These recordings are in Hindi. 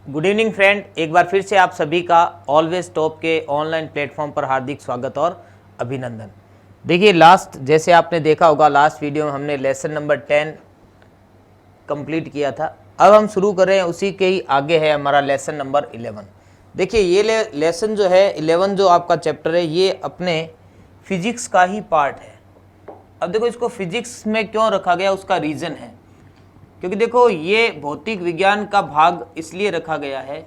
गुड इवनिंग फ्रेंड, एक बार फिर से आप सभी का ऑलवेज टॉप के ऑनलाइन प्लेटफॉर्म पर हार्दिक स्वागत और अभिनंदन। देखिए लास्ट जैसे आपने देखा होगा लास्ट वीडियो में हमने लेसन नंबर 10 कंप्लीट किया था। अब हम शुरू कर रहे हैं उसी के ही आगे है हमारा लेसन नंबर 11। देखिए ये लेसन जो है 11 जो आपका चैप्टर है ये अपने फिजिक्स का ही पार्ट है। अब देखो इसको फिजिक्स में क्यों रखा गया उसका रीज़न है, क्योंकि देखो ये भौतिक विज्ञान का भाग इसलिए रखा गया है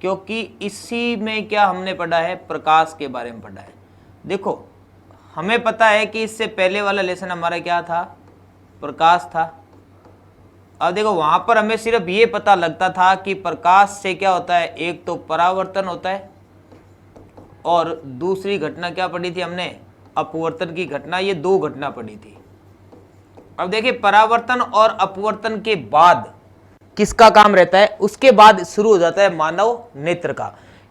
क्योंकि इसी में क्या हमने पढ़ा है, प्रकाश के बारे में पढ़ा है। देखो हमें पता है कि इससे पहले वाला लेसन हमारा क्या था, प्रकाश था। अब देखो वहाँ पर हमें सिर्फ ये पता लगता था कि प्रकाश से क्या होता है, एक तो परावर्तन होता है और दूसरी घटना क्या पढ़ी थी हमने, अपवर्तन की घटना। ये दो घटना पढ़ी थी। अब देखिए परावर्तन और अपवर्तन के बाद किसका काम रहता है, उसके बाद शुरू हो जाता है मानव नेत्र का।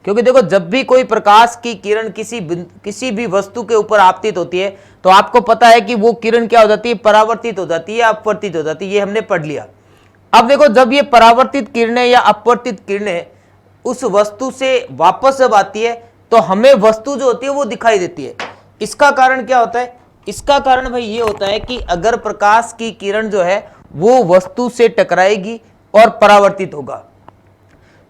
क्योंकि देखो जब भी कोई प्रकाश की किरण किसी भी वस्तु के ऊपर आपतित होती है तो आपको पता है कि वो किरण क्या हो जाती है, परावर्तित हो जाती है, अपवर्तित हो जाती है। ये हमने पढ़ लिया। अब देखो जब ये परावर्तित किरणें या अपवर्तित किरणें उस वस्तु से वापस जब आती है तो हमें वस्तु जो होती है वो दिखाई देती है। इसका कारण क्या होता है, इसका कारण भाई ये होता है कि अगर प्रकाश की किरण जो है वो वस्तु से टकराएगी और परावर्तित होगा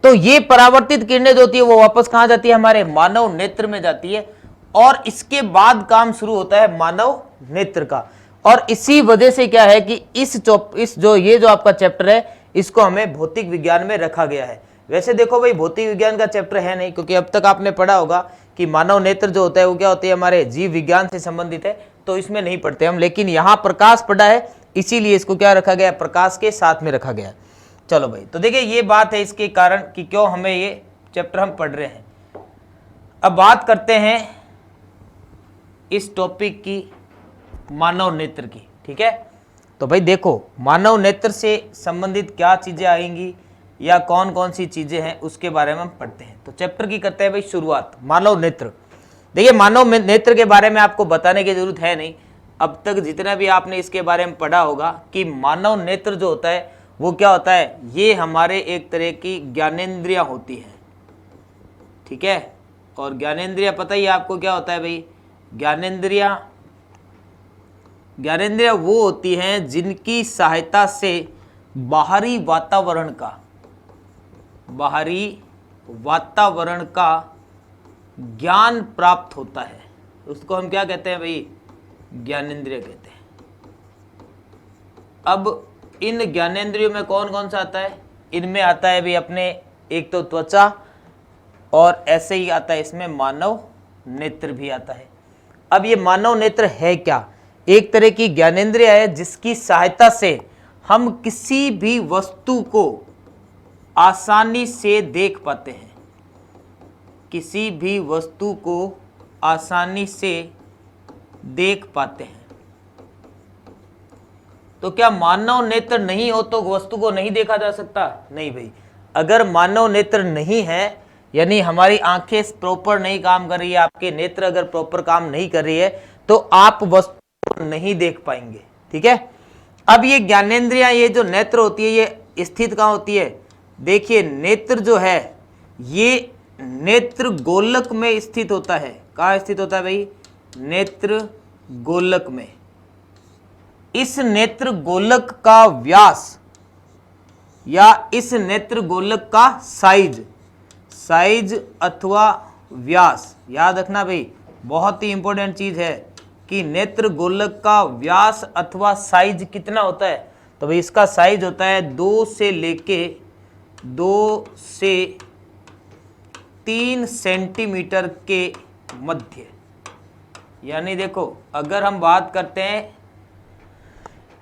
तो ये परावर्तित किरणें जो होती है वो वापस कहां जाती है, हमारे मानव नेत्र में जाती है और इसके बाद काम शुरू होता है मानव नेत्र का। और इसी वजह से क्या है कि इस जो आपका चैप्टर है इसको हमें भौतिक विज्ञान में रखा गया है। वैसे देखो भाई भौतिक विज्ञान का चैप्टर है नहीं, क्योंकि अब तक आपने पढ़ा होगा कि मानव नेत्र जो होता है वो क्या होती है, हमारे जीव विज्ञान से संबंधित है, तो इसमें नहीं पढ़ते हम। लेकिन यहाँ प्रकाश पढ़ा है इसीलिए इसको क्या रखा गया, प्रकाश के साथ में रखा गया। चलो भाई, तो देखिए ये बात है इसके कारण कि क्यों हमें ये चैप्टर हम पढ़ रहे हैं। अब बात करते हैं इस टॉपिक की, मानव नेत्र की। ठीक है, तो भाई देखो मानव नेत्र से संबंधित क्या चीजें आएंगी या कौन कौन सी चीजें हैं उसके बारे में हम पढ़ते हैं। तो चैप्टर की करते हैं भाई शुरुआत, मानव नेत्र। देखिए मानव नेत्र के बारे में आपको बताने की जरूरत है नहीं, अब तक जितना भी आपने इसके बारे में पढ़ा होगा कि मानव नेत्र जो होता है वो क्या होता है, ये हमारे एक तरह की ज्ञानेंद्रियां होती हैं। ठीक है, और ज्ञानेंद्रियां पता ही आपको क्या होता है भाई, ज्ञानेंद्रियां वो होती हैं जिनकी सहायता से बाहरी वातावरण का ज्ञान प्राप्त होता है। उसको हम क्या कहते हैं भाई, ज्ञानेंद्रिय कहते हैं। अब इन ज्ञानेंद्रियों में कौन कौन सा आता है, इनमें आता है भाई अपने एक तो त्वचा और ऐसे ही आता है इसमें मानव नेत्र भी आता है। अब ये मानव नेत्र है क्या, एक तरह की ज्ञानेंद्रिय है जिसकी सहायता से हम किसी भी वस्तु को आसानी से देख पाते हैं, किसी भी वस्तु को आसानी से देख पाते हैं। तो क्या मानव नेत्र नहीं हो तो वस्तु को नहीं देखा जा सकता? नहीं भाई, अगर मानव नेत्र नहीं है यानी हमारी आंखें प्रॉपर नहीं काम कर रही है, आपके नेत्र अगर प्रॉपर काम नहीं कर रही है तो आप वस्तु को नहीं देख पाएंगे। ठीक है, अब ये ज्ञानेंद्रियां, ये जो नेत्र होती है ये स्थित कहाँ होती है, देखिए नेत्र जो है ये नेत्र गोलक में स्थित होता है। कहाँ स्थित होता है भाई, नेत्र गोलक में। इस नेत्र गोलक का व्यास या इस नेत्र गोलक का साइज अथवा व्यास, याद रखना भाई बहुत ही इंपॉर्टेंट चीज है कि नेत्र गोलक का व्यास अथवा साइज कितना होता है। तो भाई इसका साइज होता है 2 से 3 सेंटीमीटर के मध्य। यानी देखो अगर हम बात करते हैं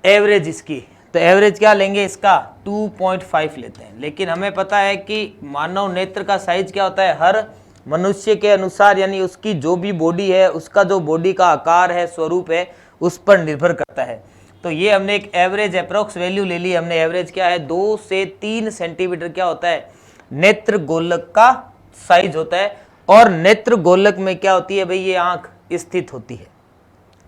एवरेज इसकी, तो एवरेज क्या लेंगे इसका, 2.5 लेते हैं। लेकिन हमें पता है कि मानव नेत्र का साइज क्या होता है, हर मनुष्य के अनुसार यानी उसकी जो भी बॉडी है, उसका जो बॉडी का आकार है, स्वरूप है, उस पर निर्भर करता है। तो ये हमने एक एवरेज अप्रोक्स वैल्यू ले ली हमने। एवरेज क्या है, 2 से 3 सेंटीमीटर क्या होता है, नेत्र गोलक का साइज होता है। और नेत्र गोलक में क्या होती है भाई, ये आंख स्थित होती है।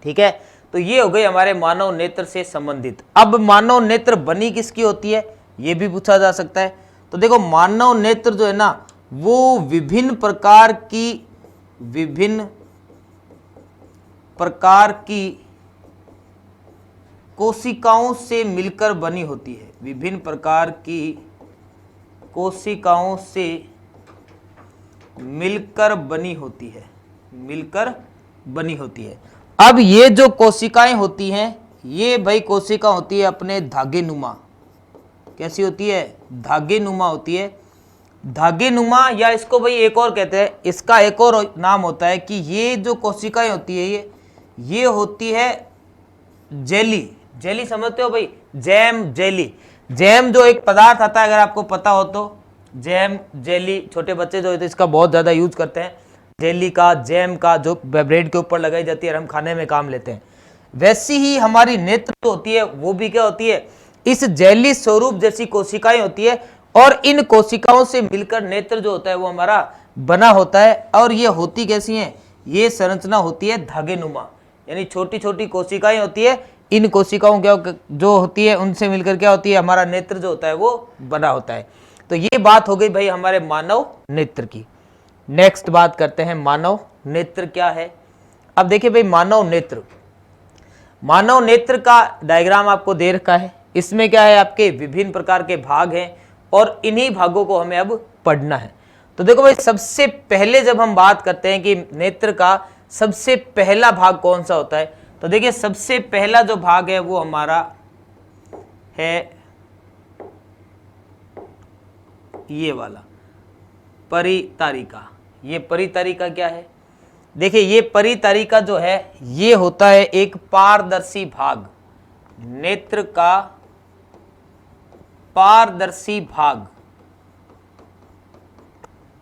ठीक है, तो ये हो गई हमारे मानव नेत्र से संबंधित। अब मानव नेत्र बनी किसकी होती है ये भी पूछा जा सकता है। तो देखो मानव नेत्र जो है ना वो विभिन्न प्रकार की कोशिकाओं से मिलकर बनी होती है। विभिन्न प्रकार की कोशिकाओं से मिलकर बनी होती है। अब ये जो कोशिकाएं होती हैं ये भाई कोशिका होती है अपने धागे नुमा। कैसी होती है? धागे नुमा होती है। धागे नुमा, या इसको भाई एक और कहते हैं, इसका एक और नाम होता है कि ये जो कोशिकाएं होती है ये होती है जेली। जेली समझते हो भाई? Jam, jelly. जैम जो एक पदार्थ आता है, अगर आपको पता हो तो, जैम, जेली, छोटे बच्चे जो होते हैं इसका बहुत ज़्यादा यूज करते हैं, जेली का, जैम का, जो ब्रेड के ऊपर लगाई जाती है और हम खाने में काम लेते हैं। वैसी ही हमारी नेत्र जो होती है वो भी क्या होती है? इस जेली स्वरूप जैसी कोशिकाएं होती है, और इन कोशिकाओं से मिलकर नेत्र जो होता है वो हमारा बना होता है। और ये होती कैसी हैं? ये संरचना होती है धागे नुमा, यानी छोटी छोटी कोशिकाएं होती है। इन कोशिकाओं जो होती है उनसे मिलकर क्या होती है? हमारा नेत्र जो होता है वो बना होता है। तो ये बात हो गई भाई हमारे मानव नेत्र की। नेक्स्ट बात करते हैं मानव नेत्र क्या है। अब देखिए भाई मानव नेत्र का डायग्राम आपको दे रखा है। इसमें क्या है? आपके विभिन्न प्रकार के भाग हैं और इन्हीं भागों को हमें अब पढ़ना है। तो देखो भाई सबसे पहले जब हम बात करते हैं कि नेत्र का सबसे पहला भाग कौन सा होता है, तो देखिए सबसे पहला जो भाग है वो हमारा है ये वाला परितारिका। ये परितारिका क्या है? देखिए ये परितारिका जो है ये होता है एक पारदर्शी भाग। नेत्र का पारदर्शी भाग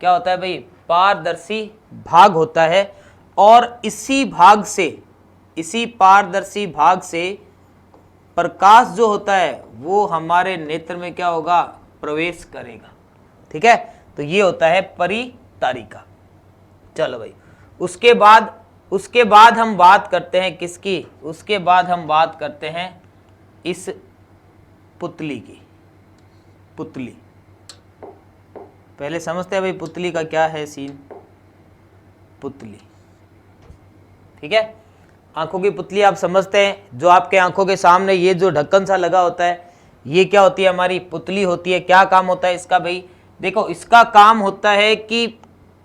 क्या होता है भाई? पारदर्शी भाग होता है। और इसी पारदर्शी भाग से प्रकाश जो होता है वो हमारे नेत्र में क्या होगा? प्रवेश करेगा। ठीक है, तो ये होता है परितारिका। चलो भाई, उसके बाद हम बात करते हैं किसकी? उसके बाद हम बात करते हैं इस पुतली की। पुतली पहले समझते हैं भाई पुतली का क्या है सीन। पुतली, ठीक है, आंखों की पुतली आप समझते हैं। जो आपके आंखों के सामने ये जो ढक्कन सा लगा होता है ये क्या होती है? हमारी पुतली होती है। क्या काम होता है इसका भाई? देखो इसका काम होता है कि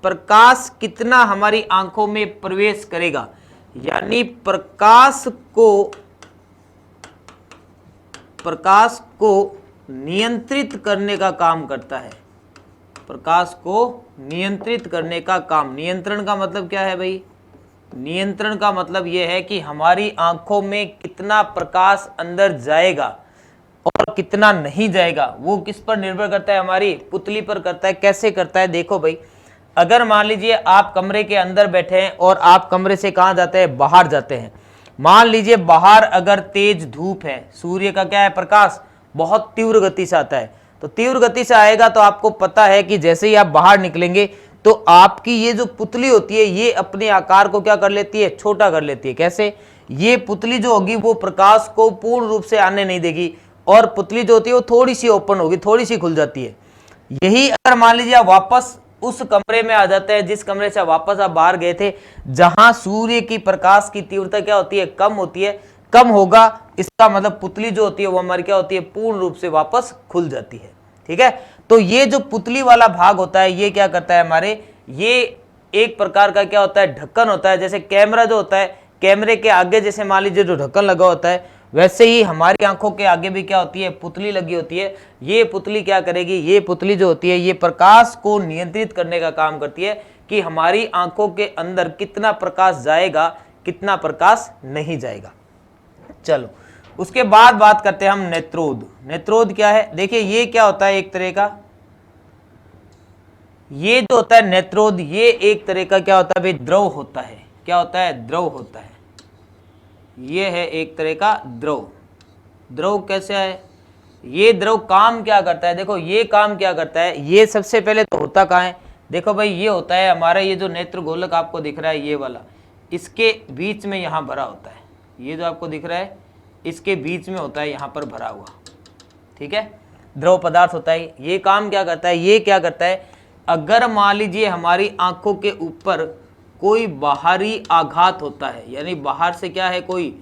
प्रकाश कितना हमारी आंखों में प्रवेश करेगा, यानी प्रकाश को नियंत्रित करने का काम करता है। प्रकाश को नियंत्रित करने का काम। नियंत्रण का मतलब क्या है भाई? नियंत्रण का मतलब यह है कि हमारी आंखों में कितना प्रकाश अंदर जाएगा और कितना नहीं जाएगा वो किस पर निर्भर करता है? हमारी पुतली पर करता है। कैसे करता है? देखो भाई, अगर मान लीजिए आप कमरे के अंदर बैठे हैं और आप कमरे से कहाँ जाते हैं? बाहर जाते हैं। मान लीजिए बाहर अगर तेज धूप है, सूर्य का क्या है? प्रकाश बहुत तीव्र गति से आता है। तो तीव्र गति से आएगा तो आपको पता है कि जैसे ही आप बाहर निकलेंगे तो आपकी ये जो पुतली होती है ये अपने आकार को क्या कर लेती है? छोटा कर लेती है। कैसे? ये पुतली जो होगी वो प्रकाश को पूर्ण रूप से आने नहीं देगी, और पुतली जो होती है वो थोड़ी सी ओपन होगी, थोड़ी सी खुल जाती है। यही अगर मान लीजिए आप वापस उस कमरे में आ जाते हैं जिस कमरे से वापस आप बाहर गए थे, जहां सूर्य की प्रकाश की तीव्रता क्या होती है? कम होती है। कम होगा, इसका मतलब पुतली जो होती है वो हमारी क्या होती है? पूर्ण रूप से वापस खुल जाती है। ठीक है, तो ये जो पुतली वाला भाग होता है ये क्या करता है? हमारे ये एक प्रकार का क्या होता है? ढक्कन होता है। जैसे कैमरा जो होता है, कैमरे के आगे जैसे मान लीजिए जो ढक्कन लगा होता है, वैसे ही हमारी आंखों के आगे भी क्या होती है? पुतली लगी होती है। ये पुतली क्या करेगी? ये पुतली जो होती है ये प्रकाश को नियंत्रित करने का काम करती है कि हमारी आंखों के अंदर कितना प्रकाश जाएगा, कितना प्रकाश नहीं जाएगा। चलो उसके बाद बात करते हैं हम नेत्रोद। नेत्रोद क्या है? देखिए ये क्या होता है? एक तरह का ये जो होता है नेत्रोद, ये एक तरह का क्या होता है भाई? द्रव होता है। क्या होता है? द्रव होता है। ये है एक तरह का द्रव। द्रव कैसे है? ये द्रव काम क्या करता है? देखो ये काम क्या करता है, ये सबसे पहले तो होता कहाँ है? देखो भाई ये होता है हमारा ये जो नेत्र गोलक आपको दिख रहा है ये वाला, इसके बीच में यहाँ भरा होता है। ये जो आपको दिख रहा है इसके बीच में होता है यहाँ पर भरा हुआ। ठीक है, द्रव पदार्थ होता है। ये काम क्या करता है, ये क्या करता है, अगर मान लीजिए हमारी आंखों के ऊपर कोई बाहरी आघात होता है, यानी बाहर से क्या है, कोई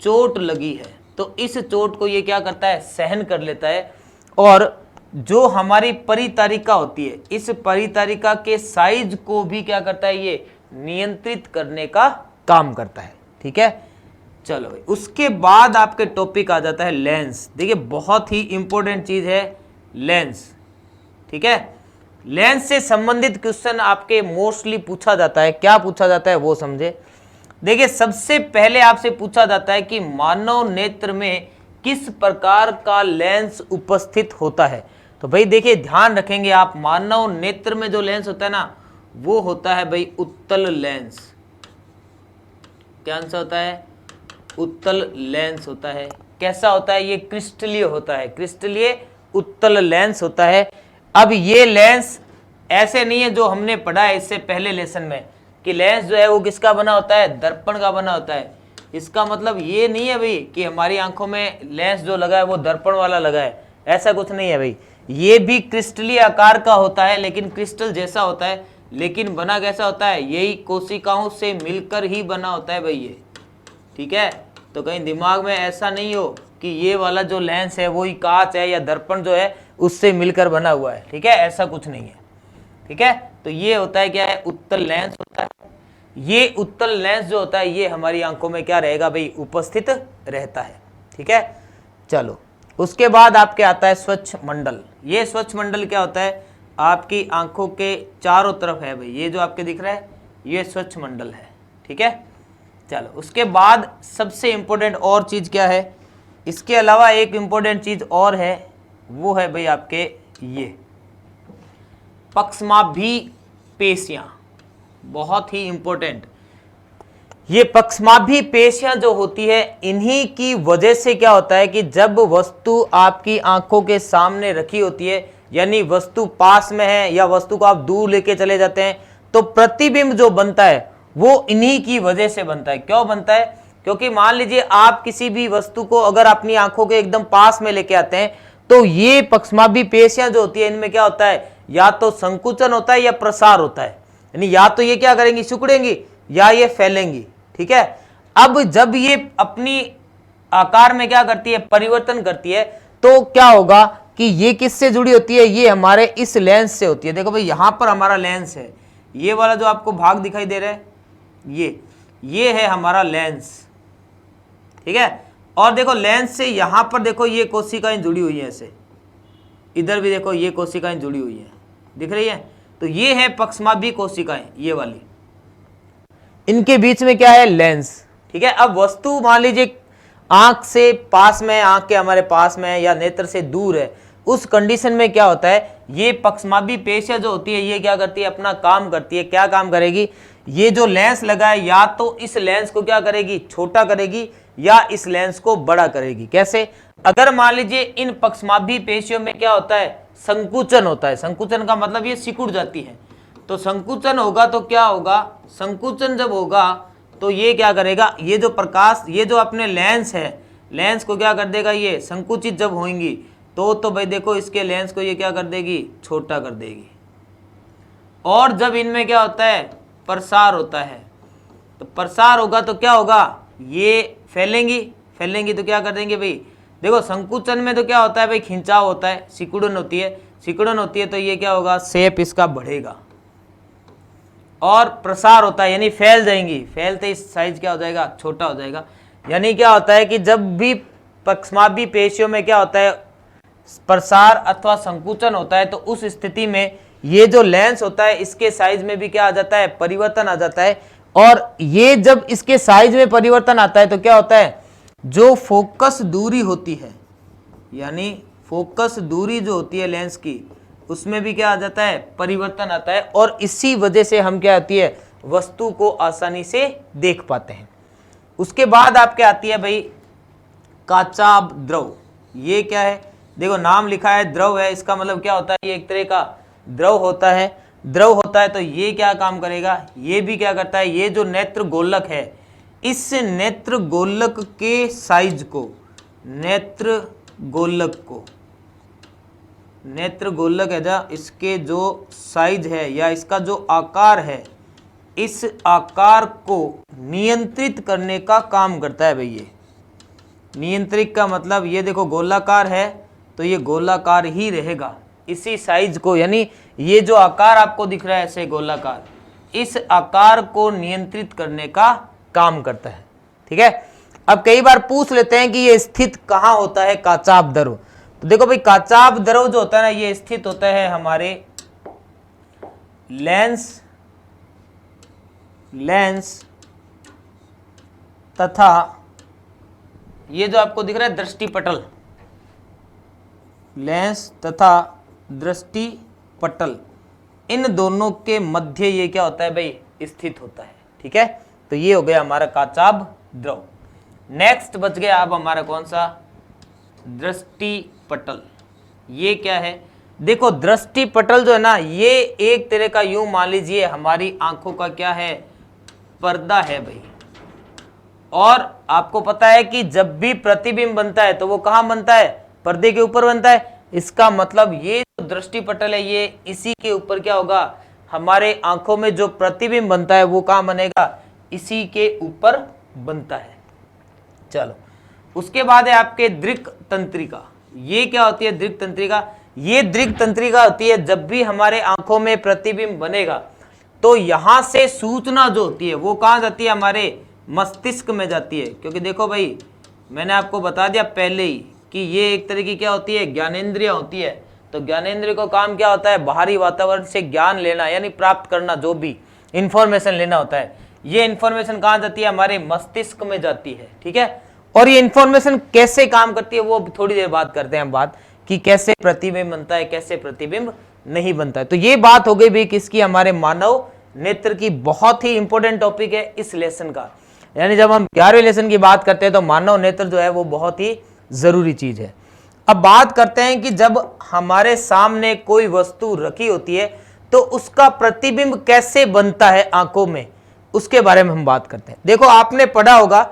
चोट लगी है, तो इस चोट को ये क्या करता है, सहन कर लेता है, और जो हमारी परितारिका होती है, इस परितारिका के साइज को भी क्या करता है, ये नियंत्रित करने का काम करता है। ठीक है, चलो भाई, उसके बाद आपके टॉपिक आ जाता है लेंस। देखिए बहुत ही इंपॉर्टेंट चीज है लेंस। ठीक है, लेंस से संबंधित क्वेश्चन आपके मोस्टली पूछा जाता है। क्या पूछा जाता है वो समझे। देखिए सबसे पहले आपसे पूछा जाता है कि मानव नेत्र में किस प्रकार का लेंस उपस्थित होता है। तो भाई देखिए ध्यान रखेंगे आप, मानव नेत्र में जो लेंस होता है ना, वो होता है भाई उत्तल लेंस। क्या आंसर होता है, उत्तल लेंस होता है। कैसा होता है, ये क्रिस्टलीय होता है, क्रिस्टलीय उत्तल लेंस होता है। अब ये लेंस ऐसे नहीं है जो हमने पढ़ा है इससे पहले लेसन में कि लेंस जो है वो किसका बना होता है, दर्पण का बना होता है। इसका मतलब ये नहीं है भाई कि हमारी आंखों में लेंस जो लगा है वो दर्पण वाला लगा है, ऐसा कुछ नहीं है भाई। ये भी क्रिस्टलीय आकार का होता है, लेकिन क्रिस्टल जैसा होता है, लेकिन बना कैसा होता है, यही कोशिकाओं से मिलकर ही बना होता है भाई ये। ठीक है, तो कहीं दिमाग में ऐसा नहीं हो कि ये वाला जो लेंस है वही कांच है या दर्पण जो है उससे मिलकर बना हुआ है। ठीक है, ऐसा कुछ नहीं है। ठीक है, तो ये होता है क्या है, उत्तल लेंस होता है। ये उत्तल लेंस जो होता है ये हमारी आंखों में क्या रहेगा भाई, उपस्थित रहता है। ठीक है, चलो उसके बाद आपके आता है स्वच्छ मंडल। ये स्वच्छ मंडल क्या होता है, आपकी आंखों के चारों तरफ है भाई, ये जो आपके दिख रहा है ये स्वच्छ मंडल है। ठीक है, चलो उसके बाद सबसे इंपॉर्टेंट और चीज क्या है, इसके अलावा एक इंपॉर्टेंट चीज और है, वो है भाई आपके ये पक्षमाभी पेशियां, बहुत ही इंपॉर्टेंट। ये पक्षमाभी पेशियां जो होती है, इन्हीं की वजह से क्या होता है कि जब वस्तु आपकी आंखों के सामने रखी होती है, यानी वस्तु पास में है या वस्तु को आप दूर लेके चले जाते हैं, तो प्रतिबिंब जो बनता है वो इन्हीं की वजह से बनता है। क्यों बनता है, क्योंकि मान लीजिए आप किसी भी वस्तु को अगर अपनी आंखों के एकदम पास में लेके आते हैं, तो ये पक्षमाभी पेशियां जो होती है इनमें क्या होता है, या तो संकुचन होता है या प्रसार होता है, यानी या तो ये क्या करेंगी, सिकुड़ेंगी, या ये फैलेंगी। ठीक है, अब जब ये अपनी आकार में क्या करती है, परिवर्तन करती है, तो क्या होगा कि ये किससे जुड़ी होती है, ये हमारे इस लेंस से होती है। देखो भाई यहां पर हमारा लेंस है, ये वाला जो आपको भाग दिखाई दे रहा है ये है हमारा लेंस। ठीक है, और देखो लेंस से यहां पर देखो ये कोशिकाएं जुड़ी हुई है, ऐसे इधर भी देखो ये कोशिकाएं जुड़ी हुई है, दिख रही है। तो ये है पक्षमाभी कोशिकाएं, ये वाली, इनके बीच में क्या है, लेंस। ठीक है, अब वस्तु मान लीजिए आंख से पास में, आंख के हमारे पास में या नेत्र से दूर है, उस कंडीशन में क्या होता है, ये पक्षमाभी पेशियां जो होती है ये क्या करती है, अपना काम करती है। क्या काम करेगी, ये जो लेंस लगा है या तो इस लेंस को क्या करेगी, छोटा करेगी, या इस लेंस को बड़ा करेगी। कैसे, अगर मान लीजिए इन पक्षमाभी पेशियों में क्या होता है, संकुचन होता है। संकुचन का मतलब ये सिकुड़ जाती है, तो संकुचन होगा तो क्या होगा, संकुचन जब होगा तो ये क्या करेगा, ये जो प्रकाश, ये जो अपने लेंस है, लेंस को क्या कर देगा, ये संकुचित जब होंगी तो भाई देखो इसके लेंस को ये क्या कर देगी, छोटा कर देगी। और जब इनमें क्या होता है, प्रसार होता है, तो प्रसार होगा तो क्या होगा, ये फैलेंगी तो क्या कर देंगे भाई, देखो संकुचन में तो क्या होता है भाई, खिंचाव होता है, सिकुड़न होती है, तो ये क्या होगा, शेप इसका बढ़ेगा। और प्रसार होता है यानी फैल जाएंगी, फैलते इस साइज क्या हो जाएगा, छोटा हो जाएगा। यानी क्या होता है कि जब भी पक्षमाभी पेशियों में क्या होता है, प्रसार अथवा संकुचन होता है, तो उस स्थिति में ये जो लेंस होता है इसके साइज में भी क्या आ जाता है, परिवर्तन आ जाता है। और ये जब इसके साइज में परिवर्तन आता है तो क्या होता है, जो फोकस दूरी होती है, यानी फोकस दूरी जो होती है लेंस की, उसमें भी क्या आ जाता है, परिवर्तन आता है। और इसी वजह से हम क्या आती है, वस्तु को आसानी से देख पाते हैं। उसके बाद आपके आती है भाई काचाभ द्रव। ये क्या है, देखो नाम लिखा है द्रव है, इसका मतलब क्या होता है, ये एक तरह का द्रव होता है। तो ये क्या काम करेगा, ये भी क्या करता है, ये जो नेत्र गोलक है, इस नेत्र गोलक के साइज को, नेत्र गोलक को नेत्र गोलक है जा, इसके जो साइज है या इसका जो आकार है, इस आकार को नियंत्रित करने का काम करता है भाई। ये नियंत्रित का मतलब ये देखो गोलाकार है तो ये गोलाकार ही रहेगा, इसी साइज को, यानी ये जो आकार आपको दिख रहा है ऐसे गोलाकार, इस आकार को नियंत्रित करने का काम करता है। ठीक है, अब कई बार पूछ लेते हैं कि ये स्थित कहाँ होता है काचाभ द्रव। तो देखो भाई काचाभ द्रव जो होता है ना, ये स्थित होता है हमारे लेंस तथा ये जो आपको दिख रहा है दृष्टिपटल, लेंस तथा दृष्टिपटल, इन दोनों के मध्य ये क्या होता है भाई, स्थित होता है। ठीक है, तो ये हो गया हमारा काचाभ द्रव। नेक्स्ट बच गया अब हमारा कौन सा, दृष्टिपटल। ये क्या है, देखो दृष्टिपटल जो है ना, ये एक तरह का यूं मान लीजिए हमारी आंखों का क्या है, पर्दा है भाई। और आपको पता है कि जब भी प्रतिबिंब बनता है तो वो कहाँ बनता है, पर्दे के ऊपर बनता है। इसका मतलब ये जो दृष्टिपटल है ये इसी के ऊपर क्या होगा, हमारे आंखों में जो प्रतिबिंब बनता है वो कहाँ बनेगा, इसी के ऊपर बनता है। चलो, उसके बाद है आपके दृक् तंत्रिका। ये क्या होती है दृक् तंत्रिका, ये दृक् तंत्रिका होती है जब भी हमारे आंखों में प्रतिबिंब बनेगा तो यहां से सूचना जो होती है वो कहां जाती है, हमारे मस्तिष्क में जाती है। क्योंकि देखो भाई मैंने आपको बता दिया पहले ही कि ये एक तरह की क्या होती है, ज्ञानेंद्रिय होती है। तो ज्ञानेंद्रिय को काम क्या होता है, बाहरी वातावरण से ज्ञान लेना, यानी प्राप्त करना, जो भी इंफॉर्मेशन लेना होता है। ये इंफॉर्मेशन कहां जाती है, हमारे मस्तिष्क में जाती है। ठीक है, और ये इंफॉर्मेशन कैसे काम करती है वो थोड़ी देर बाद करते हैं हम बात, कि कैसे प्रतिबिंब बनता है, कैसे प्रतिबिंब नहीं बनता है। तो ये बात हो गई भी किसकी, हमारे मानव नेत्र की। बहुत ही इंपॉर्टेंट टॉपिक है इस लेसन का, यानी जब हम 11वें लेसन की बात करते हैं तो मानव नेत्र जो है वो बहुत ही जरूरी चीज है। अब बात करते हैं कि जब हमारे सामने कोई वस्तु रखी होती है तो उसका प्रतिबिंब कैसे बनता है आंखों में, उसके बारे में हम बात करते हैं। देखो आपने पढ़ा होगा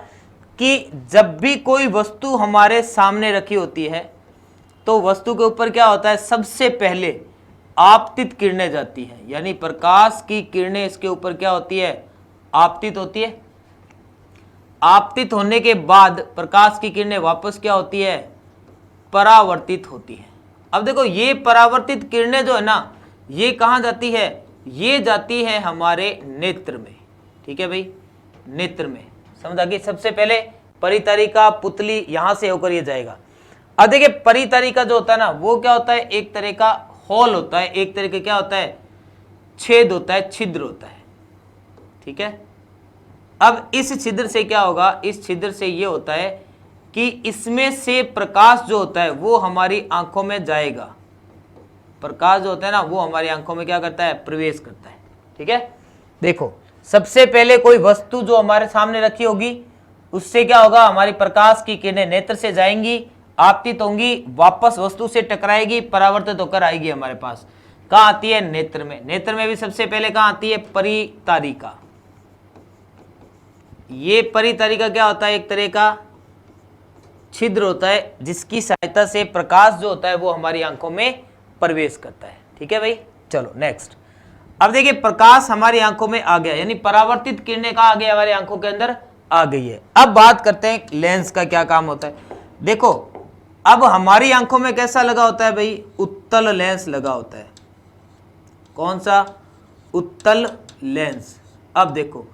कि जब भी कोई वस्तु हमारे सामने रखी होती है तो वस्तु के ऊपर क्या होता है, सबसे पहले आपतित किरणें जाती हैं, यानी प्रकाश की किरणें इसके ऊपर क्या होती है, आपतित होती है। आपतित होने के बाद प्रकाश की किरणें वापस क्या होती है, परावर्तित होती है। अब देखो ये परावर्तित किरणें जो है ना, ये कहाँ जाती है, ये जाती है हमारे नेत्र में। ठीक है भाई, नेत्र में, समझ आ गई। सबसे पहले परितरिका पुतली यहां से होकर ये जाएगा। अब देखिए परितरिका जो होता है ना, वो क्या होता है, एक तरह का होल होता है, एक तरह का क्या होता है, छेद होता है, छिद्र होता है। ठीक है, अब इस छिद्र से क्या होगा, इस छिद्र से ये होता है कि इसमें से प्रकाश जो होता है वो हमारी आंखों में जाएगा। प्रकाश जो होता है ना वो हमारी आंखों में क्या करता है, प्रवेश करता है। ठीक है, देखो सबसे पहले कोई वस्तु जो हमारे सामने रखी होगी उससे क्या होगा, हमारी प्रकाश की किरणें नेत्र से जाएंगी, आपतित होंगी, वापस वस्तु से टकराएगी, परावर्तित होकर आएगी हमारे पास। कहाँ आती है, नेत्र में। नेत्र में भी सबसे पहले कहाँ आती है, परितारिका। ये परितारिका क्या होता है, एक तरह का छिद्र होता है जिसकी सहायता से प्रकाश जो होता है वो हमारी आंखों में प्रवेश करता है। ठीक है भाई, चलो नेक्स्ट। अब देखिए प्रकाश हमारी आंखों में आ गया, यानी परावर्तित किरणें कहाँ आ गई, हमारी आंखों के अंदर आ गई है। अब बात करते हैं लेंस का क्या काम होता है। देखो अब हमारी आंखों में कैसा लगा होता है भाई, उत्तल लेंस लगा होता है। कौन सा, उत्तल लेंस। अब देखो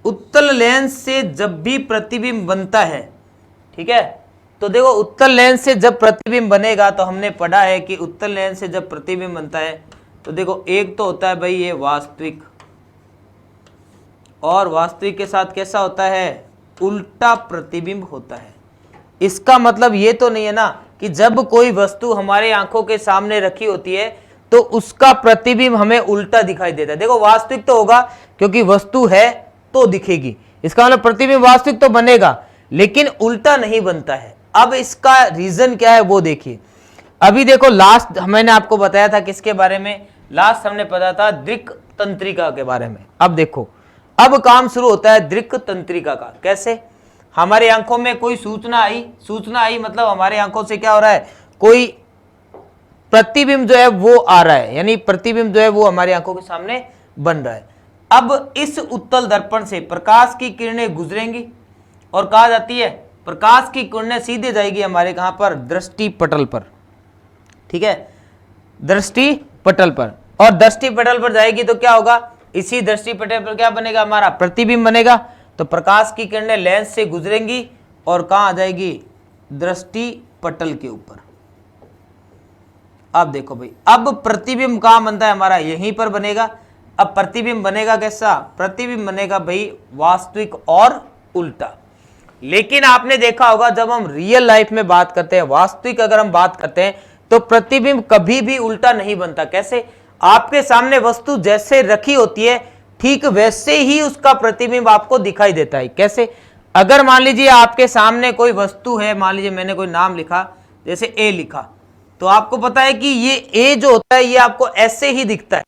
उत्तल लेंस से जब भी प्रतिबिंब बनता है, ठीक है, तो देखो उत्तल लेंस से जब प्रतिबिंब बनेगा तो हमने पढ़ा है कि उत्तल लेंस से जब प्रतिबिंब बनता है तो देखो एक तो होता है भाई ये वास्तविक, और वास्तविक के साथ कैसा होता है, उल्टा प्रतिबिंब होता है। इसका मतलब ये तो नहीं है ना कि जब कोई वस्तु हमारे आंखों के सामने रखी होती है तो उसका प्रतिबिंब हमें उल्टा दिखाई देता है। देखो वास्तविक तो होगा क्योंकि वस्तु है तो दिखेगी, इसका मतलब प्रतिबिंब वास्तविक तो बनेगा लेकिन उल्टा नहीं बनता है। अब इसका रीजन क्या है वो देखिए। अभी देखो लास्ट मैंने आपको बताया था किसके बारे में, लास्ट हमने पता था दृक् तंत्रिका के बारे में। अब देखो अब काम शुरू होता है दृक् तंत्रिका का। कैसे, हमारी आंखों में कोई सूचना आई, सूचना आई मतलब हमारे आंखों से क्या हो रहा है, कोई प्रतिबिंब जो है वो आ रहा है, यानी प्रतिबिंब जो है वो हमारी आंखों के सामने बन रहा है। अब इस उत्तल दर्पण से प्रकाश की किरणें गुजरेंगी और कहा जाती है प्रकाश की किरणें सीधे जाएगी हमारे कहां पर, दृष्टि पटल पर। ठीक है, दृष्टि पटल पर, और दृष्टि पटल पर जाएगी तो क्या होगा, इसी दृष्टि पटल पर क्या बनेगा, हमारा प्रतिबिंब बनेगा। तो प्रकाश की किरणें लेंस से गुजरेंगी और कहां आ जाएगी, दृष्टि पटल के ऊपर। अब देखो भाई, अब प्रतिबिंब कहां बनता है हमारा, यहीं पर बनेगा। अब प्रतिबिंब बनेगा कैसा, प्रतिबिंब बनेगा भाई वास्तविक और उल्टा। लेकिन आपने देखा होगा जब हम रियल लाइफ में बात करते हैं, वास्तविक अगर हम बात करते हैं, तो प्रतिबिंब कभी भी उल्टा नहीं बनता। कैसे, आपके सामने वस्तु जैसे रखी होती है ठीक वैसे ही उसका प्रतिबिंब आपको दिखाई देता है। कैसे, अगर मान लीजिए आपके सामने कोई वस्तु है, मान लीजिए मैंने कोई नाम लिखा, जैसे ए लिखा, तो आपको पता है कि ये ए जो होता है ये आपको ऐसे ही दिखता है।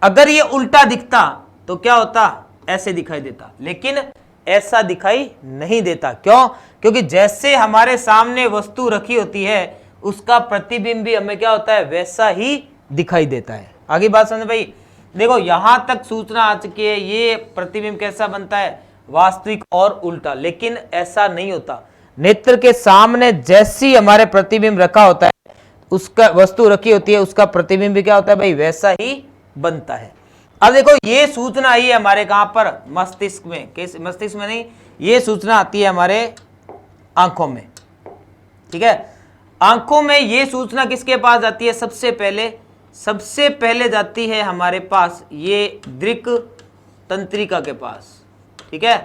अगर ये उल्टा दिखता तो क्या होता, ऐसे दिखाई देता, लेकिन ऐसा दिखाई नहीं देता। क्यों, क्योंकि जैसे हमारे सामने वस्तु रखी होती है उसका प्रतिबिंब भी हमें क्या होता है, वैसा ही दिखाई देता है। आगे बात समझ भाई, देखो यहां तक सूचना आ चुकी है, ये प्रतिबिंब कैसा बनता है, वास्तविक और उल्टा। लेकिन ऐसा नहीं होता, नेत्र के सामने जैसी हमारे प्रतिबिंब रखा होता है, उसका वस्तु रखी होती है, उसका प्रतिबिंब भी क्या होता है भाई, वैसा ही बनता है। अब देखो ये सूचना आई है हमारे कहां पर, मस्तिष्क में। कैसे, मस्तिष्क में नहीं, ये सूचना आती है हमारे आंखों में। ठीक है, आंखों में ये सूचना किसके पास जाती है, सबसे पहले जाती है हमारे पास ये दृक् तंत्रिका के पास। ठीक है,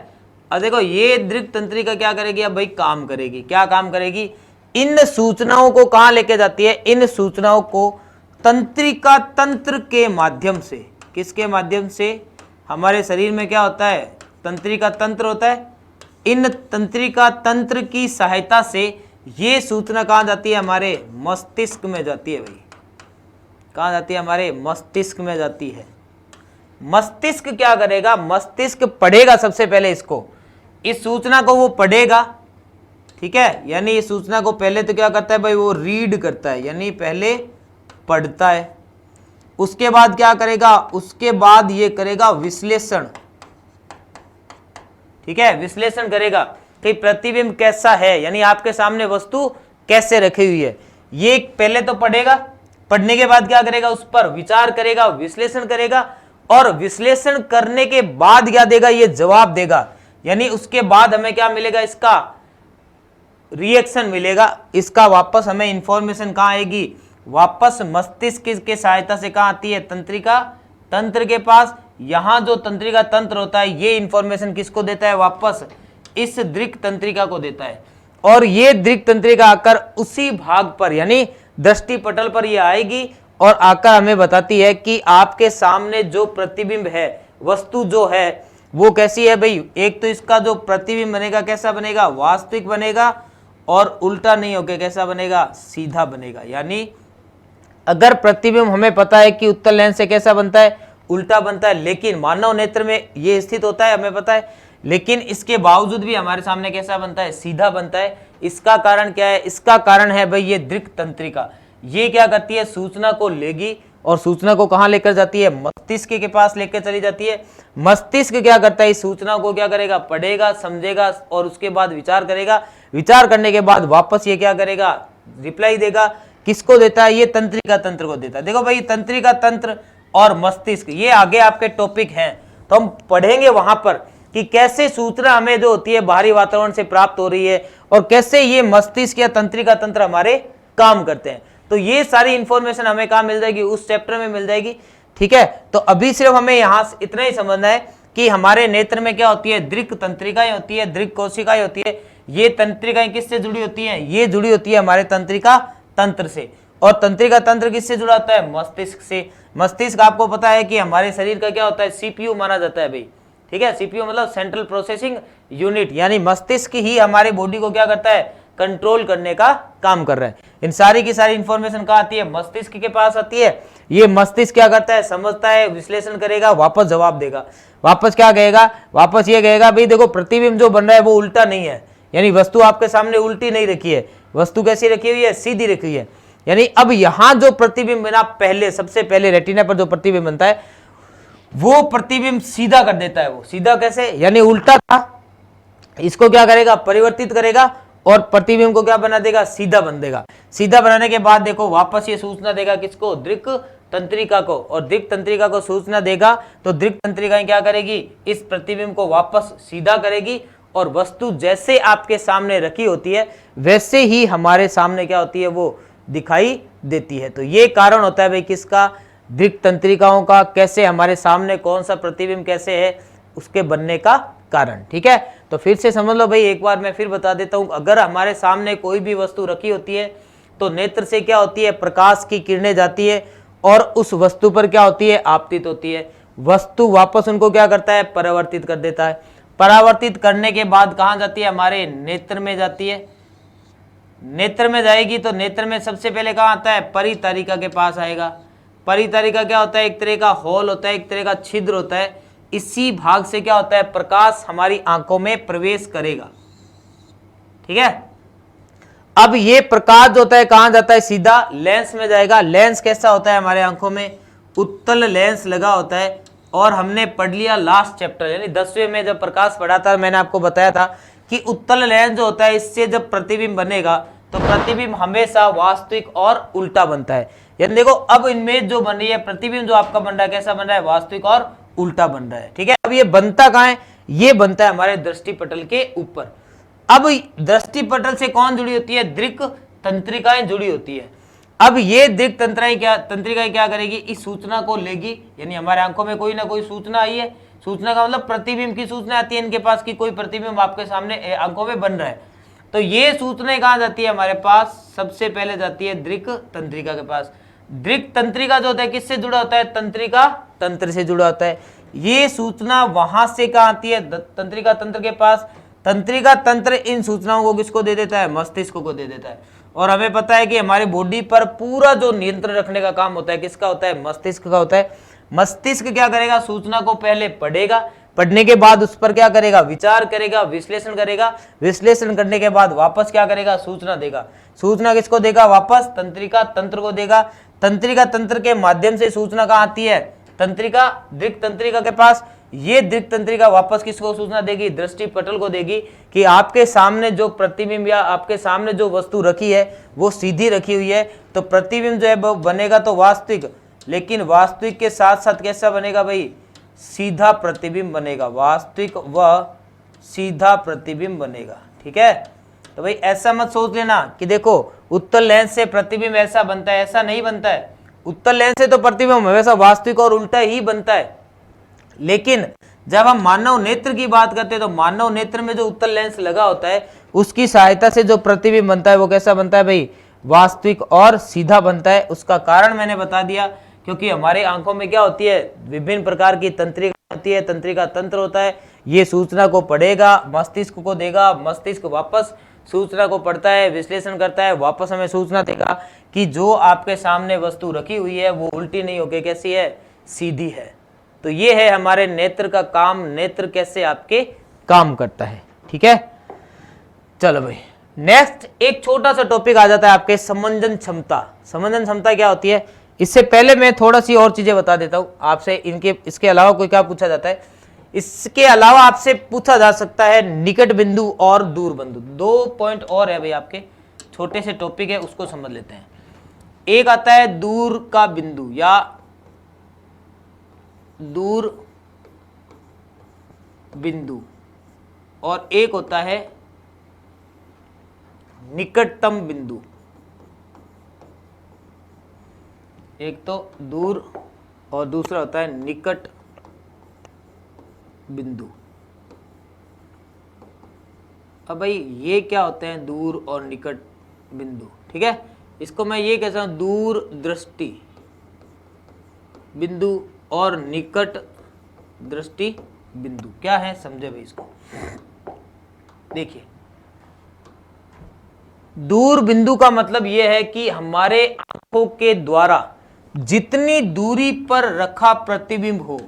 अब देखो ये दृक् तंत्रिका क्या करेगी, अब भाई काम करेगी। क्या काम करेगी, इन सूचनाओं को कहां लेके जाती है, इन सूचनाओं को तंत्रिका तंत्र के माध्यम से। किसके माध्यम से, हमारे शरीर में क्या होता है, तंत्रिका तंत्र होता है। इन तंत्रिका तंत्र की सहायता से ये सूचना कहां जाती है, हमारे मस्तिष्क में जाती है। भाई कहां जाती है, हमारे मस्तिष्क में जाती है। मस्तिष्क क्या करेगा, मस्तिष्क पढ़ेगा सबसे पहले इसको, इस सूचना को वो पढ़ेगा। ठीक है, यानी इस सूचना को पहले तो क्या करता है भाई, वो रीड करता है, यानी पहले पढ़ता है। उसके बाद क्या करेगा, उसके बाद ये करेगा विश्लेषण। ठीक है, विश्लेषण करेगा कि प्रतिबिंब कैसा है, यानी आपके सामने वस्तु कैसे रखी हुई है। ये पहले तो पढ़ेगा, पढ़ने के बाद क्या करेगा, उस पर विचार करेगा, विश्लेषण करेगा, और विश्लेषण करने के बाद क्या देगा, ये जवाब देगा। यानी उसके बाद हमें क्या मिलेगा, इसका रिएक्शन मिलेगा। इसका वापस हमें इंफॉर्मेशन कहां आएगी, वापस मस्तिष्क के सहायता से कहां आती है, तंत्रिका तंत्र के पास। यहां जो तंत्रिका तंत्र होता है ये इंफॉर्मेशन किसको देता है, वापस इस दृक् तंत्रिका को देता है। और ये दृक् तंत्रिका आकर उसी भाग पर, यानी दृष्टि पटल पर ये आएगी और आकर हमें बताती है कि आपके सामने जो प्रतिबिंब है, वस्तु जो है वो कैसी है भाई। एक तो इसका जो प्रतिबिंब बनेगा कैसा बनेगा, वास्तविक बनेगा, और उल्टा नहीं होकर कैसा बनेगा, सीधा बनेगा। यानी अगर प्रतिबिंब हमें पता है कि उत्तल लेंस से कैसा बनता है, उल्टा बनता है, लेकिन मानव नेत्र में ये स्थित होता है हमें पता है, लेकिन इसके बावजूद भी हमारे सामने कैसा बनता है, सीधा बनता है। इसका कारण क्या है, इसका कारण है भाई ये दृक् तंत्रिका। ये क्या करती है, सूचना को लेगी और सूचना को कहां लेकर जाती है, मस्तिष्क के पास लेकर चली जाती है। मस्तिष्क क्या करता है, इस सूचना को क्या करेगा, पढ़ेगा, समझेगा, और उसके बाद विचार करेगा। विचार करने के बाद वापस ये क्या करेगा, रिप्लाई देगा। किसको देता है, ये तंत्रिका तंत्र को देता है। देखो भाई तंत्रिका तंत्र और मस्तिष्क ये आगे आपके टॉपिक हैं, तो हम पढ़ेंगे वहां पर कि कैसे सूचना हमें जो होती है बाहरी वातावरण से प्राप्त हो रही है और कैसे ये मस्तिष्क या तंत्रिका तंत्र हमारे काम करते हैं। तो ये सारी इंफॉर्मेशन हमें कहां मिल जाएगी, उस चैप्टर में मिल जाएगी। ठीक है, तो अभी सिर्फ हमें यहां इतना ही समझना है कि हमारे नेत्र में क्या होती है, दृक् तंत्रिकाएं होती है, दृक् कोशिकाएं होती है। ये तंत्रिकाएं किससे जुड़ी होती हैं, ये जुड़ी होती है हमारे तंत्रिका तंत्र से। और तंत्रिका तंत्र किससे जुड़ा होता है, मस्तिष्क से। मस्तिष्क आपको पता है कि हमारे शरीर का क्या होता है, सीपीयू माना जाता है भाई। ठीक है, सीपीयू मतलब सेंट्रल प्रोसेसिंग यूनिट, यानी मस्तिष्क ही हमारे बॉडी को क्या करता है, कंट्रोल करने का काम कर रहा है। इन सारी की सारी इंफॉर्मेशन कहां आती है, मस्तिष्क के पास आती है। ये मस्तिष्क क्या करता है, समझता है, विश्लेषण करेगा, वापस जवाब देगा। वापस क्या कहेगा, वापस ये कहेगा भाई देखो प्रतिबिंब जो बन रहा है वो उल्टा नहीं है, यानी वस्तु आपके सामने उल्टी नहीं रखी है, वस्तु कैसी रखी हुई है, सीधी रखी है। यानी अब यहां जो प्रतिबिंब बना, पहले सबसे पहले रेटिना पर जो प्रतिबिंब बनता है वो प्रतिबिंब सीधा कर देता है। वो सीधा कैसे, यानी उल्टा था, इसको क्या करेगा, परिवर्तित करेगा और प्रतिबिंब को क्या बना देगा, सीधा बन देगा। सीधा बनाने के बाद देखो वापस ये सूचना देगा किसको, दृक् तंत्रिका को, और दृक् तंत्रिका को सूचना देगा तो दृक् तंत्रिका क्या करेगी, इस प्रतिबिंब को वापस सीधा करेगी और वस्तु जैसे आपके सामने रखी होती है वैसे ही हमारे सामने क्या होती है, वो दिखाई देती है। तो ये कारण होता है भाई किसका, दृक् तंत्रिकाओं का, कैसे हमारे सामने कौन सा प्रतिबिंब कैसे है उसके बनने का कारण। ठीक है, तो फिर से समझ लो भाई, एक बार मैं फिर बता देता हूं, अगर हमारे सामने कोई भी वस्तु रखी होती है तो नेत्र से क्या होती है, प्रकाश की किरणें जाती है और उस वस्तु पर क्या होती है, आपतित होती है। वस्तु वापस उनको क्या करता है, परावर्तित कर देता है। परावर्तित करने के बाद कहां जाती है, हमारे नेत्र में जाती है। नेत्र में जाएगी तो नेत्र में सबसे पहले कहां आता है, परितारिका के पास आएगा। परितारिका क्या होता है, एक तरह का होल होता है, एक तरह का छिद्र होता है। इसी भाग से क्या होता है, प्रकाश हमारी आंखों में प्रवेश करेगा। ठीक है, अब ये प्रकाश जो होता है कहां जाता है, सीधा लेंस में जाएगा। लेंस कैसा होता है, हमारे आंखों में उत्तल लेंस लगा होता है। और हमने पढ़ लिया लास्ट चैप्टर यानी 10वें में जब प्रकाश पढ़ा था, मैंने आपको बताया था कि उत्तल लेंस जो होता है इससे जब प्रतिबिंब बनेगा तो प्रतिबिंब हमेशा वास्तविक और उल्टा बनता है। यानी देखो अब इमेज जो बन रही है, प्रतिबिंब जो आपका बन रहा है कैसा बन रहा है, वास्तविक और उल्टा बन रहा है। ठीक है, अब ये बनता कहां है, ये बनता है हमारे दृष्टि पटल के ऊपर। अब दृष्टि पटल से कौन जुड़ी होती है, दृक् तंत्रिकाएं जुड़ी होती है। अब ये दृक् तंत्रिकाएं क्या करेगी, इस सूचना को लेगी, यानी हमारे आंखों में कोई ना कोई सूचना आई है, सूचना का मतलब प्रतिबिंब की सूचना आती है इनके पास कि कोई प्रतिबिंब आपके सामने आंखों में बन रहा है। तो ये सूचना कहां जाती है, हमारे पास सबसे पहले जाती है दृक् तंत्रिका के पास। दृक् तंत्रिका जो होता है किससे जुड़ा होता है, तंत्रिका तंत्र से जुड़ा होता है। ये सूचना वहां से कहां आती है, तंत्रिका तंत्र के पास। तंत्रिका तंत्र इन सूचनाओं को किसको दे देता है, मस्तिष्क को दे देता है। और हमें पता है कि हमारी बॉडी पर पूरा जो नियंत्रण रखने का काम होता है किसका होता है, मस्तिष्क का होता है। मस्तिष्क क्या करेगा, सूचना को पहले पढ़ेगा, पढ़ने के बाद उस पर क्या करेगा, विचार करेगा, विश्लेषण करेगा, विश्लेषण करने के बाद वापस क्या करेगा, सूचना देगा। सूचना किसको देगा, वापस तंत्रिका तंत्र को देगा। तंत्रिका तंत्र के माध्यम से सूचना कहां आती है, तंत्रिका दृक् तंत्रिका के पास। ये दृक् तंत्रिका वापस किसको सूचना देगी, दृष्टि पटल को देगी कि आपके सामने जो प्रतिबिंब या आपके सामने जो वस्तु रखी है वो सीधी रखी हुई है। तो प्रतिबिंब जो है वो बनेगा तो वास्तविक, लेकिन वास्तविक के साथ साथ कैसा बनेगा भाई, सीधा प्रतिबिंब बनेगा, वास्तविक व सीधा प्रतिबिंब बनेगा। ठीक है, तो भाई ऐसा मत सोच लेना कि देखो उत्तल लेंस से प्रतिबिंब ऐसा बनता है, ऐसा नहीं बनता है। उत्तल लेंस से तो प्रतिबिंब हमेशा वास्तविक और उल्टा ही बनता है। लेकिन जब हम मानव नेत्र की बात करते हैं तो मानव नेत्र में जो उत्तल लेंस लगा होता है उसकी सहायता से जो प्रतिबिंब बनता है वो कैसा बनता है भाई, वास्तविक और सीधा बनता है। उसका कारण मैंने बता दिया, क्योंकि हमारे आंखों में क्या होती है, विभिन्न प्रकार की तंत्रिका होती है, तंत्रिका तंत्र होता है। ये सूचना को पढ़ेगा, मस्तिष्क को देगा, मस्तिष्क वापस सूचना को पढ़ता है, विश्लेषण करता है, वापस हमें सूचना देगा कि जो आपके सामने वस्तु रखी हुई है वो उल्टी नहीं होके कैसी है, सीधी है। तो ये है हमारे नेत्र का काम, नेत्र कैसे आपके काम करता है। ठीक है, चलो भाई नेक्स्ट एक छोटा सा टॉपिक आ जाता है आपके समंजन क्षमता। समंजन क्षमता क्या होती है, इससे पहले मैं थोड़ा सी और चीजें बता देता हूं आपसे। इसके अलावा कोई क्या पूछा जाता है, इसके अलावा आपसे पूछा जा सकता है निकट बिंदु और दूर बिंदु। 2 पॉइंट और है भाई आपके, छोटे से टॉपिक है उसको समझ लेते हैं। एक आता है दूर का बिंदु या दूर बिंदु, और एक होता है निकटतम बिंदु। एक तो दूर और दूसरा होता है निकट बिंदु। अब भाई ये क्या होते हैं, दूर और निकट बिंदु। ठीक है, इसको मैं ये कहता हूं दूर दृष्टि बिंदु और निकट दृष्टि बिंदु। क्या है समझे भाई इसको। देखिए दूर बिंदु का मतलब यह है कि हमारे आंखों के द्वारा जितनी दूरी पर रखा प्रतिबिंब हो,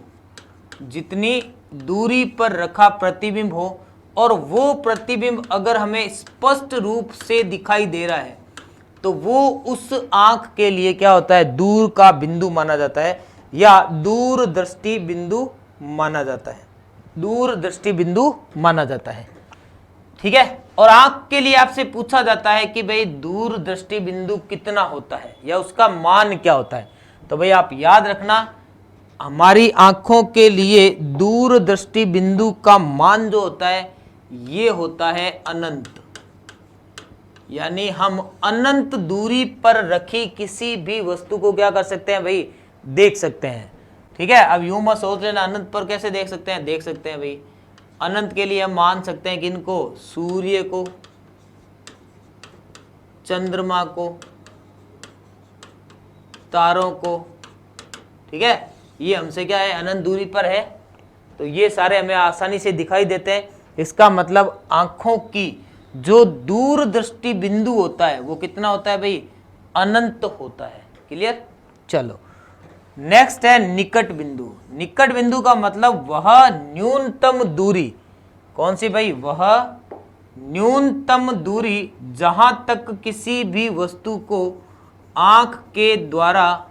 जितनी दूरी पर रखा प्रतिबिंब हो और वो प्रतिबिंब अगर हमें स्पष्ट रूप से दिखाई दे रहा है तो वो उस आंख के लिए क्या होता है, दूर का बिंदु माना जाता है या दूरदृष्टि बिंदु माना जाता है, दूरदृष्टि बिंदु माना जाता है। ठीक है, और आंख के लिए आपसे पूछा जाता है कि भाई दूरदृष्टि बिंदु कितना होता है या उसका मान क्या होता है। तो भाई आप याद रखना, हमारी आंखों के लिए दूरदृष्टि बिंदु का मान जो होता है ये होता है अनंत, यानी हम अनंत दूरी पर रखी किसी भी वस्तु को क्या कर सकते हैं भाई, देख सकते हैं। ठीक है, अब यूं मत सोच लेना अनंत पर कैसे देख सकते हैं, देख सकते हैं भाई। अनंत के लिए हम मान सकते हैं कि इनको, सूर्य को, चंद्रमा को, तारों को। ठीक है, ये हमसे क्या है, अनंत दूरी पर है, तो ये सारे हमें आसानी से दिखाई देते हैं। इसका मतलब आंखों की जो दूरदृष्टि बिंदु होता है वो कितना होता है भाई, अनंत होता है। क्लियर। चलो नेक्स्ट है निकट बिंदु। निकट बिंदु का मतलब वह न्यूनतम दूरी, कौन सी भाई, वह न्यूनतम दूरी जहां तक किसी भी वस्तु को आंख के द्वारा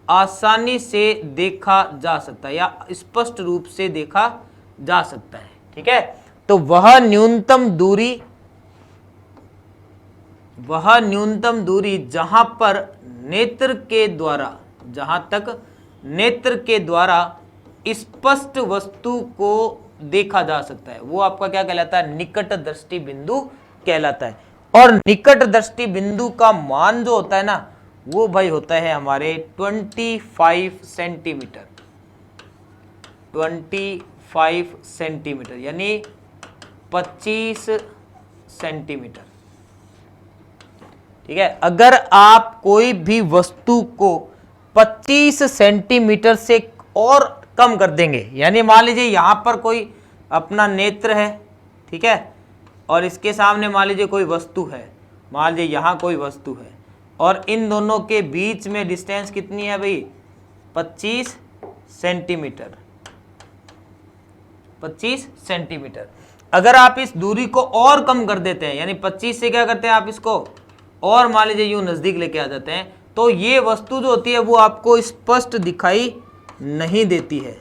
आसानी से देखा जा सकता है या स्पष्ट रूप से देखा जा सकता है। ठीक है, तो वह न्यूनतम दूरी जहां पर नेत्र के द्वारा, जहां तक नेत्र के द्वारा स्पष्ट वस्तु को देखा जा सकता है, वो आपका क्या कहलाता है, निकट दृष्टि बिंदु कहलाता है। और निकट दृष्टि बिंदु का मान जो होता है ना, वो भाई होता है हमारे 25 सेंटीमीटर, 25 सेंटीमीटर यानी 25 सेंटीमीटर। ठीक है, अगर आप कोई भी वस्तु को 25 सेंटीमीटर से और कम कर देंगे, यानी मान लीजिए यहां पर कोई अपना नेत्र है, ठीक है, और इसके सामने मान लीजिए कोई वस्तु है, मान लीजिए यहां कोई वस्तु है, और इन दोनों के बीच में डिस्टेंस कितनी है भाई, 25 सेंटीमीटर, 25 सेंटीमीटर। अगर आप इस दूरी को और कम कर देते हैं, यानी 25 से क्या करते हैं आप इसको और मान लीजिए यूं नजदीक लेके आ जाते हैं, तो ये वस्तु जो होती है वो आपको स्पष्ट दिखाई नहीं देती है।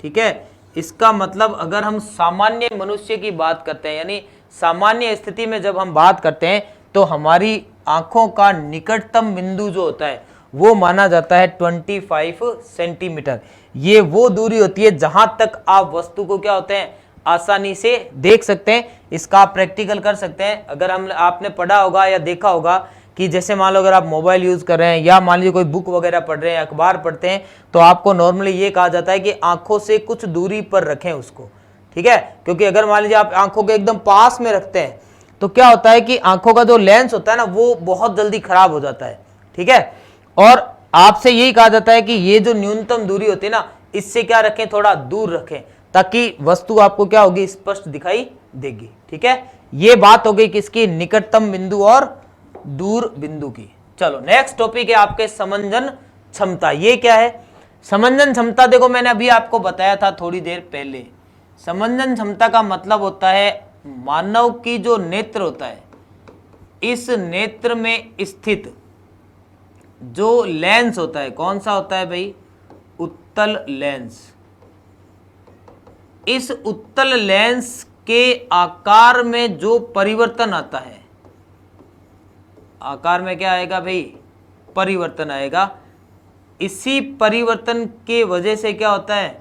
ठीक है, इसका मतलब अगर हम सामान्य मनुष्य की बात करते हैं, यानी सामान्य स्थिति में जब हम बात करते हैं, तो हमारी आंखों का निकटतम बिंदु जो होता है वो माना जाता है 25 सेंटीमीटर। ये वो दूरी होती है जहां तक आप वस्तु को क्या होते हैं, आसानी से देख सकते हैं। इसका आप प्रैक्टिकल कर सकते हैं। अगर आपने पढ़ा होगा या देखा होगा कि जैसे मान लो अगर आप मोबाइल यूज कर रहे हैं या मान लीजिए कोई बुक वगैरह पढ़ रहे हैं, अखबार पढ़ते हैं, तो आपको नॉर्मली ये कहा जाता है कि आंखों से कुछ दूरी पर रखें उसको। ठीक है, क्योंकि अगर मान लीजिए आप आंखों के एकदम पास में रखते हैं तो क्या होता है कि आंखों का जो लेंस होता है ना वो बहुत जल्दी खराब हो जाता है। ठीक है, और आपसे यही कहा जाता है कि ये जो न्यूनतम दूरी होती है ना, इससे क्या रखें, थोड़ा दूर रखें, ताकि वस्तु आपको क्या होगी, स्पष्ट दिखाई देगी। ठीक है, ये बात हो गई किसकी, निकटतम बिंदु और दूर बिंदु की। चलो नेक्स्ट टॉपिक है आपके समंजन क्षमता। ये क्या है समंजन क्षमता? देखो मैंने अभी आपको बताया था थोड़ी देर पहले, समंजन क्षमता का मतलब होता है मानव की जो नेत्र होता है, इस नेत्र में स्थित जो लेंस होता है, कौन सा होता है भाई, उत्तल लेंस। इस उत्तल लेंस के आकार में जो परिवर्तन आता है, आकार में क्या आएगा भाई, परिवर्तन आएगा। इसी परिवर्तन के वजह से क्या होता है,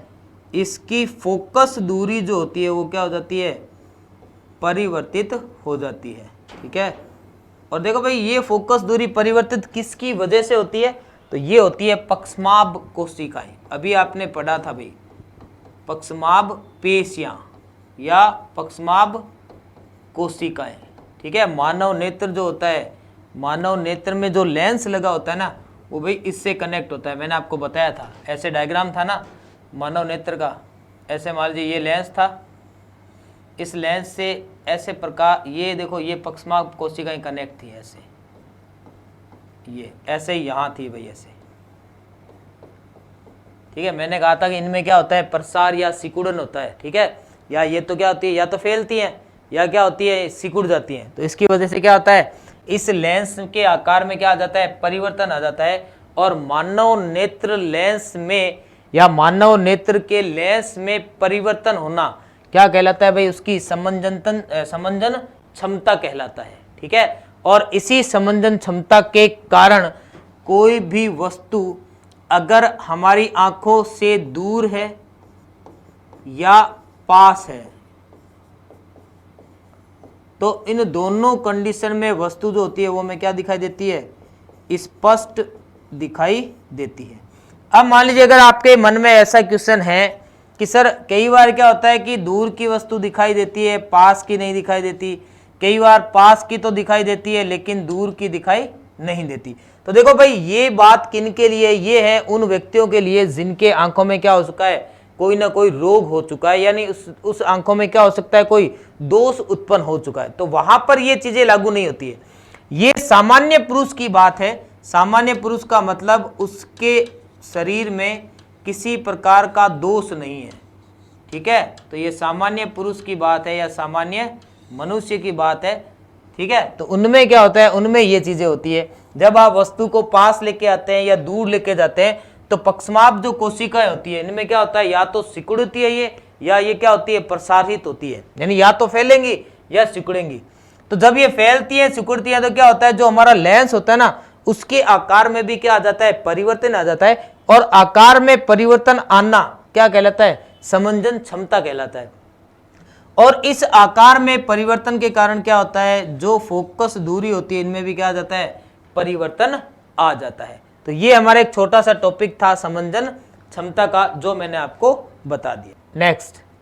इसकी फोकस दूरी जो होती है वो क्या हो जाती है, परिवर्तित हो जाती है। ठीक है, और देखो भाई ये फोकस दूरी परिवर्तित किसकी वजह से होती है, तो ये होती है पक्षमाभ कोशिकाएं। अभी आपने पढ़ा था भाई, पक्षमाभ पेशियां या पक्षमाभ कोशिकाएं। ठीक है, मानव नेत्र जो होता है, मानव नेत्र में जो लेंस लगा होता है ना, वो भाई इससे कनेक्ट होता है। मैंने आपको बताया था, ऐसे डायग्राम था ना मानव नेत्र का, ऐसे मान लीजिए ये लेंस था, इस लेंस से ऐसे प्रकार, ये देखो ये पक्षमाभ कोशिकाएं कनेक्ट थी ऐसे, ये ऐसे ही यहाँ थी भाई ऐसे। ठीक है, मैंने कहा था कि इनमें क्या होता है, प्रसार या सिकुड़न होता है। ठीक है, या ये तो क्या होती है, या तो फैलती हैं या क्या होती है, सिकुड़ जाती हैं। तो इसकी वजह से क्या होता है, इस लेंस के आकार में क्या आ जाता है, परिवर्तन आ जाता है। और मानव नेत्र लेंस में या मानव नेत्र के लेंस में परिवर्तन होना क्या कहलाता है भाई, उसकी समंजन क्षमता कहलाता है। ठीक है, और इसी समंजन क्षमता के कारण कोई भी वस्तु अगर हमारी आंखों से दूर है या पास है तो इन दोनों कंडीशन में वस्तु जो होती है वो हमें क्या दिखाई देती है, स्पष्ट दिखाई देती है। अब मान लीजिए अगर आपके मन में ऐसा क्वेश्चन है कि सर कई बार क्या होता है कि दूर की वस्तु दिखाई देती है, पास की नहीं दिखाई देती, कई बार पास की तो दिखाई देती है लेकिन दूर की दिखाई नहीं देती। तो देखो भाई ये बात किन के लिए, ये है उन व्यक्तियों के लिए जिनके आंखों में क्या हो चुका है, कोई ना कोई रोग हो चुका है, यानी उस आंखों में क्या हो सकता है, कोई दोष उत्पन्न हो चुका है, तो वहां पर ये चीजें लागू नहीं होती है। ये सामान्य पुरुष की बात है। सामान्य पुरुष का मतलब उसके शरीर में किसी प्रकार का दोष नहीं है। ठीक है, तो ये सामान्य पुरुष की बात है या सामान्य मनुष्य की बात है। ठीक है, तो उनमें क्या होता है, उनमें ये चीजें होती है। जब आप वस्तु को पास लेके आते हैं या दूर लेके जाते हैं तो पक्षमाप जो कोशिकाएं होती है इनमें क्या होता है, या तो सिकुड़ती है ये, या ये क्या होती है, प्रसारित होती है, यानी या तो फैलेंगी या सिकुड़ेंगी। तो जब ये फैलती है सिकुड़ती है तो क्या होता है, जो हमारा लेंस होता है ना उसके आकार में भी क्या आ जाता है, परिवर्तन आ जाता है। और आकार में परिवर्तन आना क्या कहलाता है, समंजन क्षमता कहलाता है। और इस आकार में परिवर्तन के कारण क्या होता है, जो फोकस दूरी होती है इनमें भी क्या आ जाता है, परिवर्तन आ जाता है। तो ये हमारा एक छोटा सा टॉपिक था समंजन क्षमता का, जो मैंने आपको बता दिया।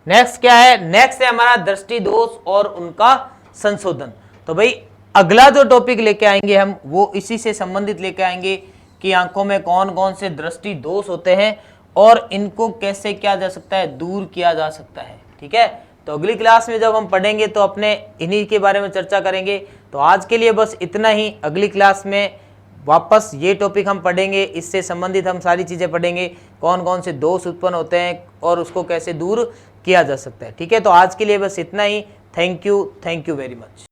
नेक्स्ट क्या है, नेक्स्ट है हमारा दृष्टि दोष और उनका संशोधन। तो भाई अगला जो टॉपिक लेके आएंगे हम वो इसी से संबंधित लेके आएंगे कि आंखों में कौन कौन से दृष्टि दोष होते हैं और इनको कैसे किया जा सकता है, दूर किया जा सकता है। ठीक है, तो अगली क्लास में जब हम पढ़ेंगे तो अपने इन्हीं के बारे में चर्चा करेंगे। तो आज के लिए बस इतना ही। अगली क्लास में वापस ये टॉपिक हम पढ़ेंगे, इससे संबंधित हम सारी चीज़ें पढ़ेंगे, कौन कौन से दोष उत्पन्न होते हैं और उसको कैसे दूर किया जा सकता है। ठीक है, तो आज के लिए बस इतना ही। Thank you very much.